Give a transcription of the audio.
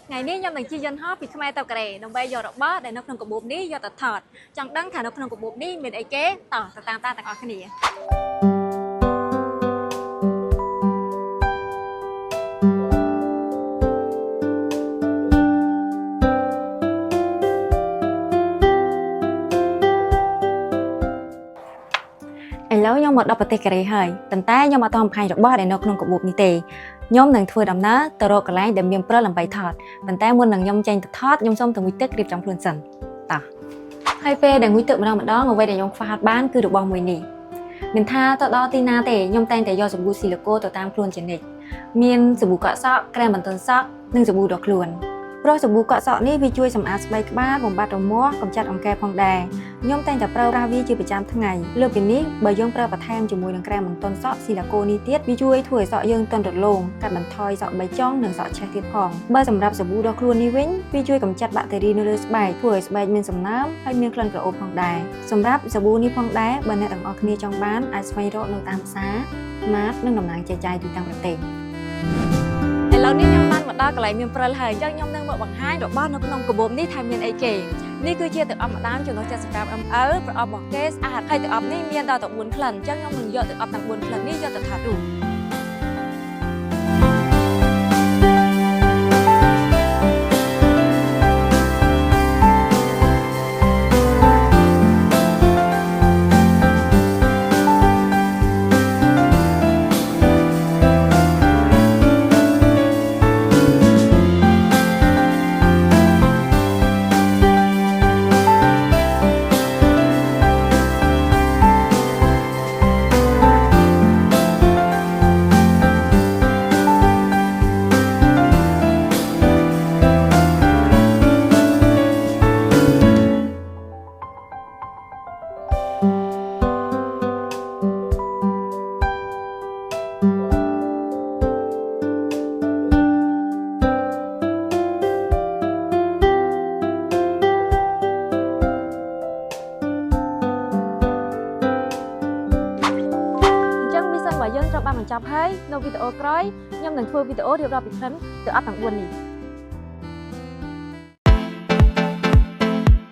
ngày nay nhom đang chi dân hóp bị khai tàu kề đồng bay giờ đọc bớt để nó không có bụng đi giờ tập thọt chẳng đăng thả nó không có bụng đi mình ấy kế tỏ tam ta ở cái này ឥឡូវខ្ញុំមកដល់ប្រទេសកូរ៉េហើយប៉ុន្តែខ្ញុំអត់ទាន់បង្ហាញរបស់ដែលនៅក្នុងកាបូបនេះទេខ្ញុំនឹងធ្វើដំណើរទៅរកកន្លែងដែលមានព្រិលដើម្បីថតប៉ុន្តែមុននឹងខ្ញុំចេញទៅថតខ្ញុំសូមទៅងុយទឹករៀបចំខ្លួនសិនតោះហើយពេលដែលងុយទឹកម្ដងអ្វីដែលខ្ញុំខ្វះអត់បានគឺរបស់មួយនេះមិនថាទៅដល់ទីណាទេខ្ញុំតែងតែយកសាប៊ូស៊ីលីកូទៅតាមខ្លួនជានិច្ចមានសាប៊ូកក់សក់ក្រែមបន្ទន់សក់និងសាប៊ូដុសខ្លួន ព្រោះសាប៊ូកក់សក់នេះវាជួយសម្អាតស្បែកក្បាលបំបត្តិរមាស់កម្ចាត់អង្កែផងដែរខ្ញុំតែងតែប្រើប្រាស់វាជាប្រចាំថ្ងៃលើសពីនេះបើយើងប្រើបន្ថែមជាមួយនឹងក្រែមបន្ទន់សក់ស៊ីឡាកូនេះទៀតវាជួយធ្វើឲ្យសក់យើងទន់រលោងកាត់បន្ថយសក់បីចុងនិងសក់ឆេះទៀតផងបើសម្រាប់សាប៊ូដុសខ្លួននេះវិញវាជួយកម្ចាត់បាក់តេរីនៅលើស្បែកធ្វើឲ្យស្បែកមានសំណើមហើយមានក្លិនក្រអូបផងដែរសម្រាប់សាប៊ូនេះផងដែរបើអ្នកទាំងអស់គ្នាចង់បានអាចស្វែងរកនៅតាមផ្សារម៉ាតនិងតំណាងចែកចាយទូទាំងប្រទេស ឥឡូវនេះខ្ញុំបានមកដល់កន្លែងមានព្រិលហើយអញ្ចឹងខ្ញុំនឹងមកបង្ហាញរបស់នៅក្នុងកាបូបនេះថាមានអីគេនេះគឺជាទឹកអប់ម្ដាមចំនួន 75 ml ប្រអប់របស់គេស្អាតហើយទឹកអប់នេះមានដល់តែ 4 ក្លិនអញ្ចឹងខ្ញុំនឹងយកទឹកអប់ទាំង 4 ក្លិននេះយកទៅថតរូប យើងត្រូវបានបញ្ចប់ហើយនៅវីដេអូក្រោយខ្ញុំនឹងធ្វើវីដេអូរៀបរាប់ពីក្លិនទឹកអប់ទាំង 4 នេះ